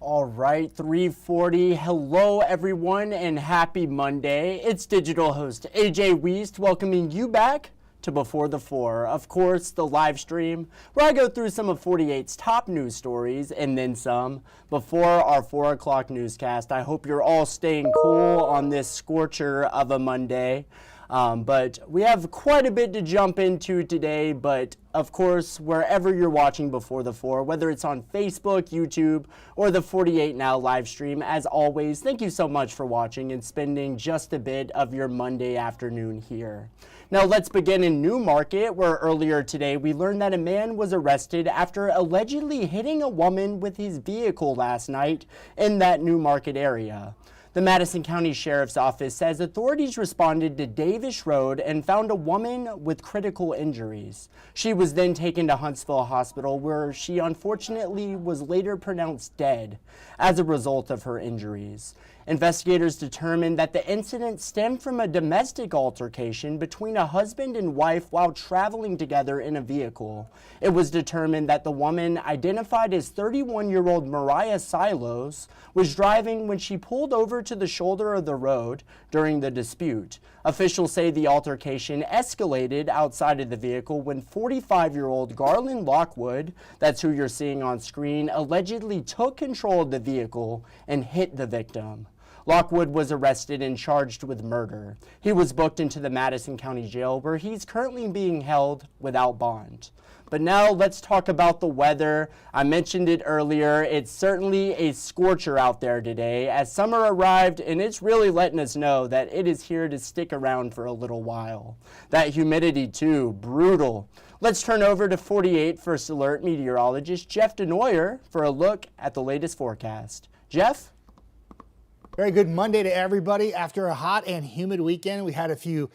All right, 3:40. Hello, everyone, and happy Monday. It's digital host AJ Wuest welcoming you back to Before the Four. Of course, the live stream where I go through some of 48's top news stories and then some before our 4 o'clock newscast. I hope you're all staying cool on this scorcher of a Monday. But we have quite a bit to jump into today, but of course, wherever you're watching Before the Four, whether it's on Facebook, YouTube, or the 48 Now live stream, as always, thank you so much for watching and spending just a bit of your Monday afternoon here. Now let's begin in Newmarket, where earlier today we learned that a man was arrested after allegedly hitting a woman with his vehicle last night in that Newmarket area. The Madison County Sheriff's Office says authorities responded to Davis Road and found a woman with critical injuries. She was then taken to Huntsville Hospital, where she unfortunately was later pronounced dead as a result of her injuries. Investigators determined that the incident stemmed from a domestic altercation between a husband and wife while traveling together in a vehicle. It was determined that the woman, identified as 31-year-old Mariah Silos, was driving when she pulled over to the shoulder of the road during the dispute. Officials say the altercation escalated outside of the vehicle when 45-year-old Garland Lockwood, that's who you're seeing on screen, allegedly took control of the vehicle and hit the victim. Lockwood was arrested and charged with murder. He was booked into the Madison County Jail, where he's currently being held without bond. But now let's talk about the weather. I mentioned it earlier. It's certainly a scorcher out there today as summer arrived, and it's really letting us know that it is here to stick around for a little while. That humidity too, brutal. Let's turn over to 48 First Alert meteorologist Jeff DeNoyer for a look at the latest forecast. Jeff? Very good Monday to everybody. After a hot and humid weekend, we had a few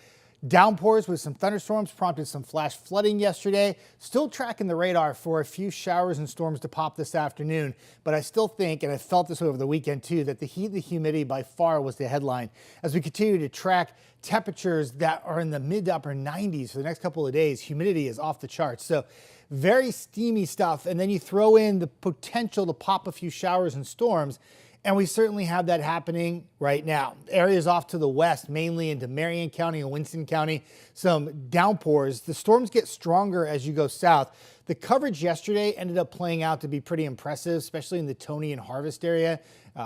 downpours with some thunderstorms, prompted some flash flooding yesterday. Still tracking the radar for a few showers and storms to pop this afternoon. But I still think, and I felt this over the weekend too, that the heat and the humidity by far was the headline. As we continue to track temperatures that are in the mid to upper 90s for the next couple of days, humidity is off the charts. So very steamy stuff. And then you throw in the potential to pop a few showers and storms. And we certainly have that happening right now. Areas off to the west, mainly into Marion County and Winston County, some downpours. The storms get stronger as you go south. The coverage yesterday ended up playing out to be pretty impressive, especially in the Tony and Harvest area.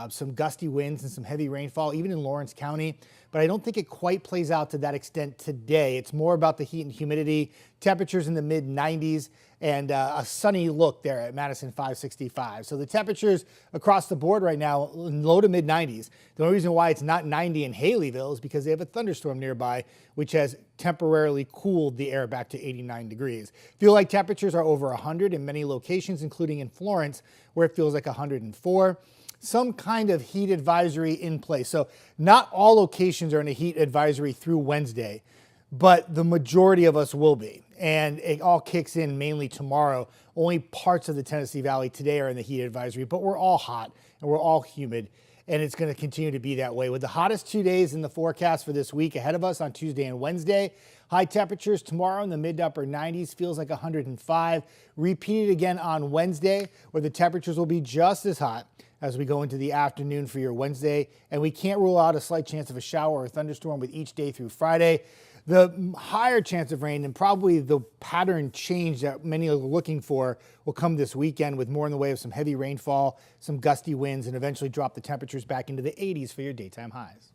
Some gusty winds and some heavy rainfall, even in Florence County. But I don't think it quite plays out to that extent today. It's more about the heat and humidity, temperatures in the mid 90s, and a sunny look there at Madison 565. So the temperatures across the board right now, low to mid 90s. The only reason why it's not 90 in Haleyville is because they have a thunderstorm nearby, which has temporarily cooled the air back to 89 degrees. Feel like temperatures are over 100 in many locations, including in Florence, where it feels like 104. Some kind of heat advisory in place. So not all locations are in a heat advisory through Wednesday, but the majority of us will be. And it all kicks in mainly tomorrow. Only parts of the Tennessee Valley today are in the heat advisory, but we're all hot and we're all humid, and it's going to continue to be that way. With the hottest 2 days in the forecast for this week ahead of us on Tuesday and Wednesday, high temperatures tomorrow in the mid to upper 90s, feels like 105. Repeated again on Wednesday, where the temperatures will be just as hot as we go into the afternoon for your Wednesday. And we can't rule out a slight chance of a shower or thunderstorm with each day through Friday. The higher chance of rain and probably the pattern change that many are looking for will come this weekend, with more in the way of some heavy rainfall, some gusty winds, and eventually drop the temperatures back into the 80s for your daytime highs.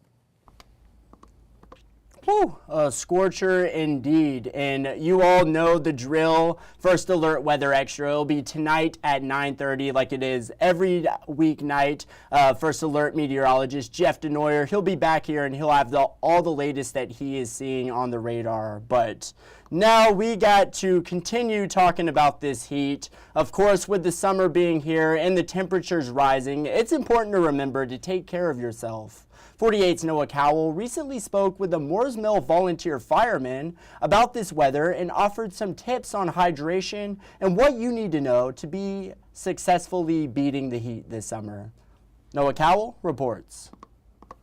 Whew, a scorcher indeed. And you all know the drill. First Alert Weather Extra will be tonight at 9:30 like it is every weeknight. First Alert meteorologist Jeff DeNoyer, he'll be back here and he'll have all the latest that he is seeing on the radar. But now we got to continue talking about this heat. Of course, with the summer being here and the temperatures rising, it's important to remember to take care of yourself. 48's Noah Cowell recently spoke with a Moores Mill volunteer fireman about this weather and offered some tips on hydration and what you need to know to be successfully beating the heat this summer. Noah Cowell reports.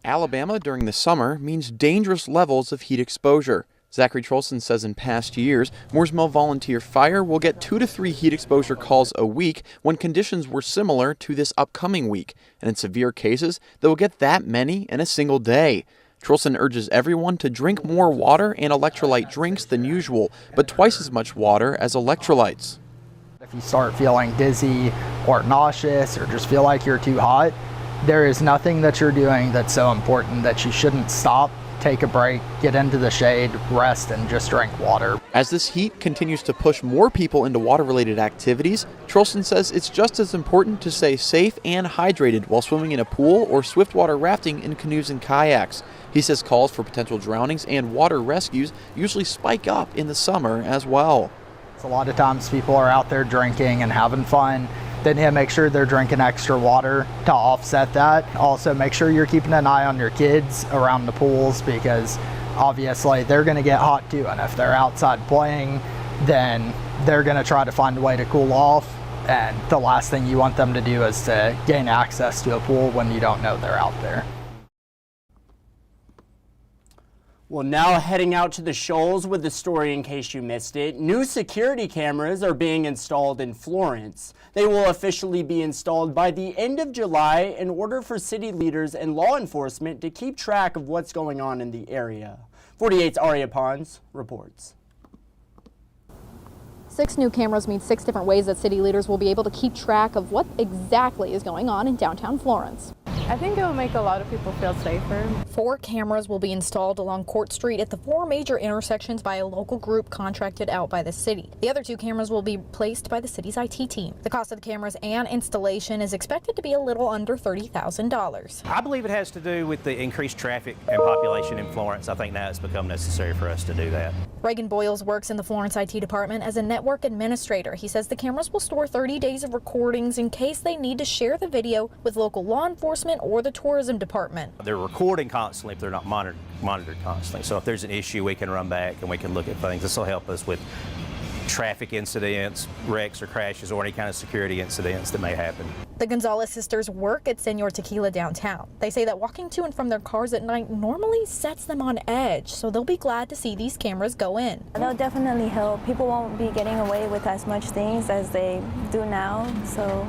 Alabama during the summer means dangerous levels of heat exposure. Zachary Trolson says in past years, Mooresmill Volunteer Fire will get 2 to 3 heat exposure calls a week when conditions were similar to this upcoming week. And in severe cases, they will get that many in a single day. Trolson urges everyone to drink more water and electrolyte drinks than usual, but twice as much water as electrolytes. If you start feeling dizzy or nauseous or just feel like you're too hot, there is nothing that you're doing that's so important that you shouldn't stop, take a break, get into the shade, rest, and just drink water. As this heat continues to push more people into water-related activities, Trolson says it's just as important to stay safe and hydrated while swimming in a pool or swiftwater rafting in canoes and kayaks. He says calls for potential drownings and water rescues usually spike up in the summer as well. A lot of times people are out there drinking and having fun. They need to make sure they're drinking extra water to offset that. Also, make sure you're keeping an eye on your kids around the pools because obviously they're going to get hot too. And if they're outside playing, then they're going to try to find a way to cool off. And the last thing you want them to do is to gain access to a pool when you don't know they're out there. Well, now heading out to the Shoals with the story in case you missed it. New security cameras are being installed in Florence. They will officially be installed by the end of July in order for city leaders and law enforcement to keep track of what's going on in the area. 48's Aria Pons reports. 6 new cameras mean 6 different ways that city leaders will be able to keep track of what exactly is going on in downtown Florence. I think it will make a lot of people feel safer. 4 cameras will be installed along Court Street at the 4 major intersections by a local group contracted out by the city. The other 2 cameras will be placed by the city's IT team. The cost of the cameras and installation is expected to be a little under $30,000. I believe it has to do with the increased traffic and population in Florence. I think now it's become necessary for us to do that. Reagan Boyles works in the Florence IT department as a network administrator. He says the cameras will store 30 days of recordings in case they need to share the video with local law enforcement or the tourism department. They're recording constantly if they're not monitored constantly. So if there's an issue, we can run back and we can look at things. This will help us with traffic incidents, wrecks or crashes, or any kind of security incidents that may happen. The Gonzalez sisters work at Senor Tequila downtown. They say that walking to and from their cars at night normally sets them on edge, so they'll be glad to see these cameras go in. They'll definitely help. People won't be getting away with as much things as they do now, so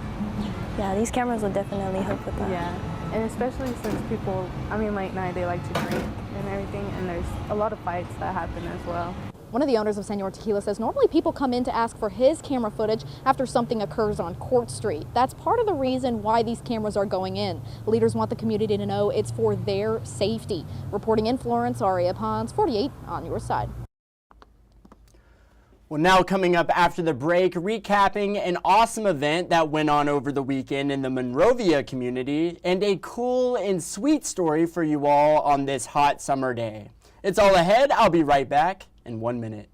yeah, these cameras will definitely help with that. Yeah, and especially since people, late night they like to drink and everything, and there's a lot of fights that happen as well. One of the owners of Senor Tequila says normally people come in to ask for his camera footage after something occurs on Court Street. That's part of the reason why these cameras are going in. Leaders want the community to know it's for their safety. Reporting in Florence, Aria Pons, 48 on your side. Well, now coming up after the break, recapping an awesome event that went on over the weekend in the Monrovia community and a cool and sweet story for you all on this hot summer day. It's all ahead. I'll be right back in 1 minute.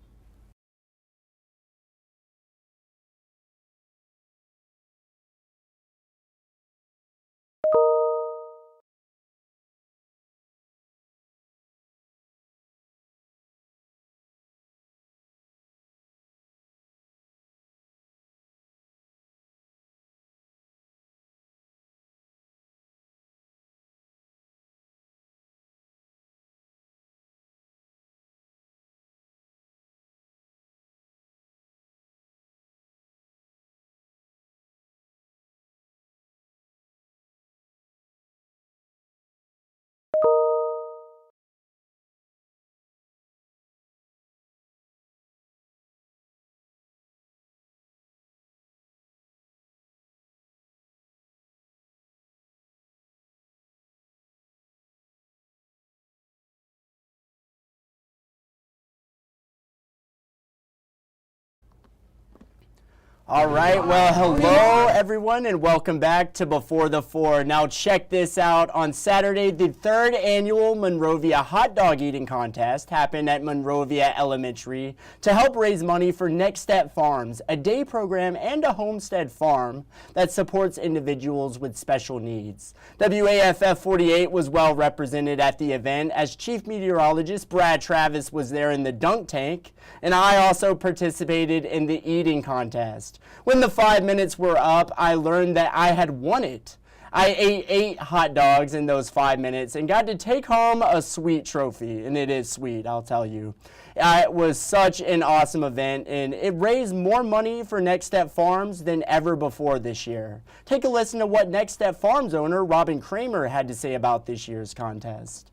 All right, well, hello everyone and welcome back to Before the Four. Now check this out. On Saturday, the 3rd annual Monrovia Hot Dog Eating Contest happened at Monrovia Elementary to help raise money for Next Step Farms, a day program and a homestead farm that supports individuals with special needs. WAFF 48 was well represented at the event as Chief Meteorologist Brad Travis was there in the dunk tank, and I also participated in the eating contest. When the 5 minutes were up, I learned that I had won it. I ate 8 hot dogs in those 5 minutes and got to take home a sweet trophy, and it is sweet, I'll tell you. It was such an awesome event, and it raised more money for Next Step Farms than ever before this year. Take a listen to what Next Step Farms owner Robin Kramer had to say about this year's contest.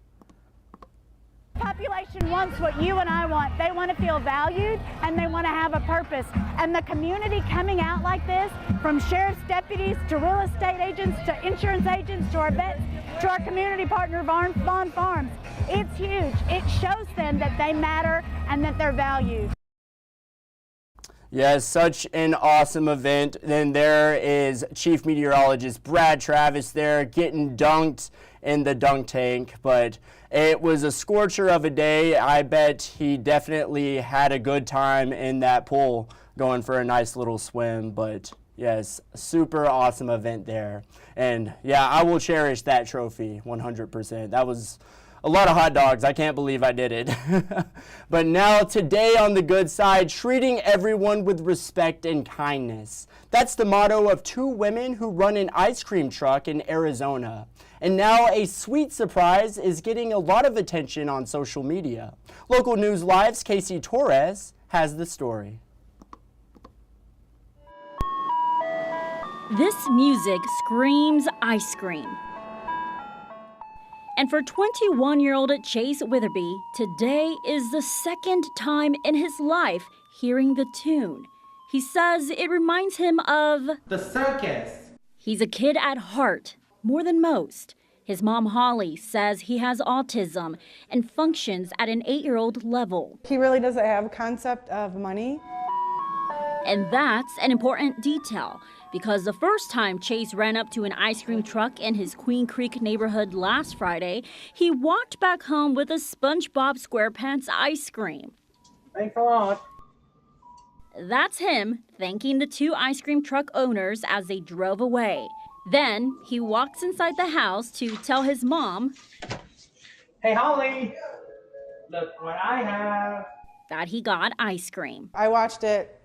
Population wants what you and I want. They want to feel valued and they want to have a purpose. And the community coming out like this, from sheriff's deputies to real estate agents to insurance agents to our vets to our community partner Vaughn Farms, it's huge. It shows them that they matter and that they're valued. Yes, such an awesome event. Then there is Chief Meteorologist Brad Travis there getting dunked in the dunk tank, but it was a scorcher of a day. I bet he definitely had a good time in that pool going for a nice little swim, but yes, super awesome event there. And yeah, I will cherish that trophy 100%. That was a lot of hot dogs. I can't believe I did it. But now, today on the good side, treating everyone with respect and kindness. That's the motto of 2 women who run an ice cream truck in Arizona. And now a sweet surprise is getting a lot of attention on social media. Local News Live's Casey Torres has the story. This music screams ice cream. And for 21-year-old Chase Witherby, today is the second time in his life hearing the tune. He says it reminds him of the circus. He's a kid at heart, more than most. His mom, Holly, says he has autism and functions at an 8-year-old level. He really doesn't have a concept of money. And that's an important detail, because the first time Chase ran up to an ice cream truck in his Queen Creek neighborhood last Friday, he walked back home with a SpongeBob SquarePants ice cream. Thanks a lot. That's him thanking the 2 ice cream truck owners as they drove away. Then he walks inside the house to tell his mom, "Hey, Holly, look what I have," that he got ice cream. I watched it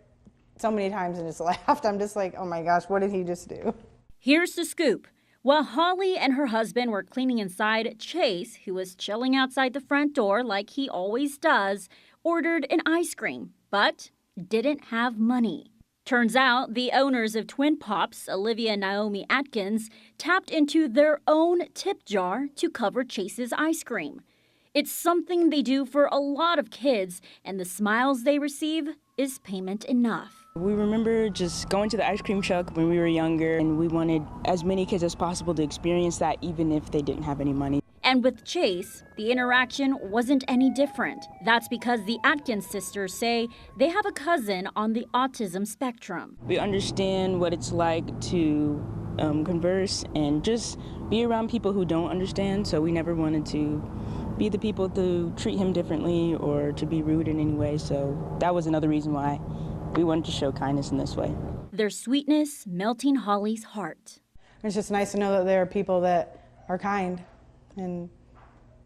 so many times and just laughed. I'm just like, oh my gosh, what did he just do? Here's the scoop. While Holly and her husband were cleaning inside, Chase, who was chilling outside the front door like he always does, ordered an ice cream, but didn't have money. Turns out the owners of Twin Pops, Olivia and Naomi Atkins, tapped into their own tip jar to cover Chase's ice cream. It's something they do for a lot of kids, and the smiles they receive is payment enough. We remember just going to the ice cream truck when we were younger, and we wanted as many kids as possible to experience that, even if they didn't have any money. And with Chase, the interaction wasn't any different. That's because the Atkins sisters say they have a cousin on the autism spectrum. We understand what it's like to converse and just be around people who don't understand, so we never wanted to be the people to treat him differently or to be rude in any way, so that was another reason why we wanted to show kindness in this way. Their sweetness melting Holly's heart. It's just nice to know that there are people that are kind and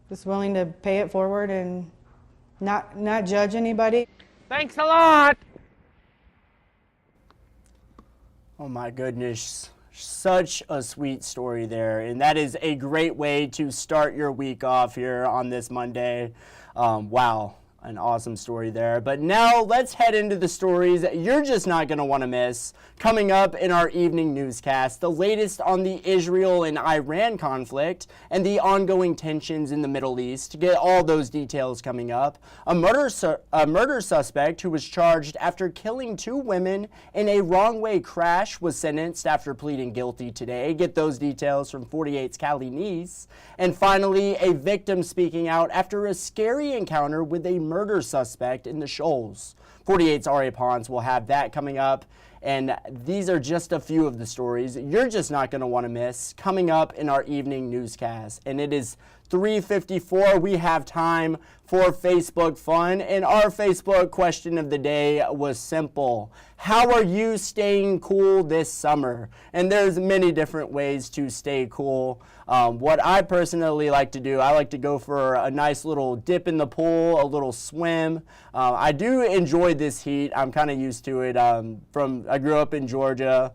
just willing to pay it forward and not judge anybody. Thanks a lot. Oh my goodness, such a sweet story there, and that is a great way to start your week off here on this Monday. Wow. An awesome story there. But now let's head into the stories that you're just not going to want to miss. Coming up in our evening newscast, the latest on the Israel and Iran conflict and the ongoing tensions in the Middle East. To get all those details coming up, a murder suspect who was charged after killing 2 women in a wrong-way crash was sentenced after pleading guilty today. Get those details from 48's Callie Neese. And finally, a victim speaking out after a scary encounter with a murder suspect in the Shoals. 48's Ari Pons will have that coming up, and these are just a few of the stories you're just not going to want to miss coming up in our evening newscast. And it is 3:54. We have time for Facebook fun, and our Facebook question of the day was simple. How are you staying cool this summer? And there's many different ways to stay cool. What I personally like to do, I like to go for a nice little dip in the pool, a little swim. I do enjoy this heat. I'm kind of used to it. I grew up in Georgia.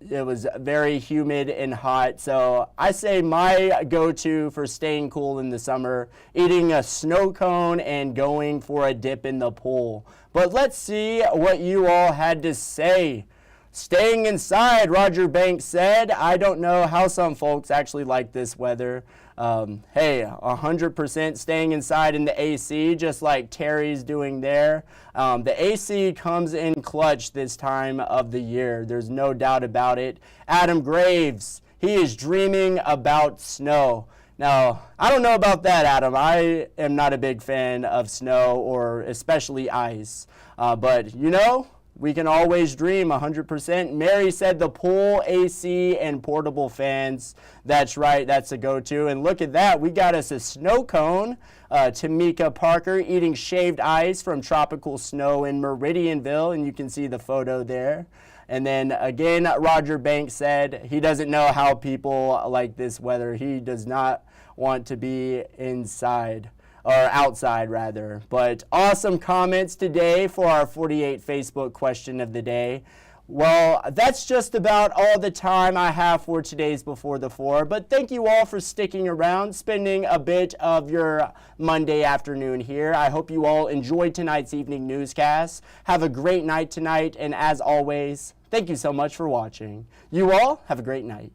it was very humid and hot. So I say my go-to for staying cool in the summer, eating a snow cone and going for a dip in the pool. But let's see what you all had to say. Staying inside, Roger Banks said. I don't know how some folks actually like this weather. Hey, 100% staying inside in the AC, just like Terry's doing there. The AC comes in clutch this time of the year. There's no doubt about it. Adam Graves, he is dreaming about snow. Now, I don't know about that, Adam. I am not a big fan of snow or especially ice. But, you know, we can always dream 100%. Mary said the pool, AC, and portable fans. That's right, that's a go-to. And look at that, we got us a snow cone. Tamika Parker eating shaved ice from tropical snow in Meridianville, and you can see the photo there. And then again, Roger Banks said he doesn't know how people like this weather. He does not want to be inside. Or outside rather. But awesome comments today for our 48 Facebook question of the day. Well, that's just about all the time I have for today's Before the Four, but thank you all for sticking around, spending a bit of your Monday afternoon here. I hope you all enjoyed tonight's evening newscast. Have a great night tonight, and as always, thank you so much for watching. You all have a great night.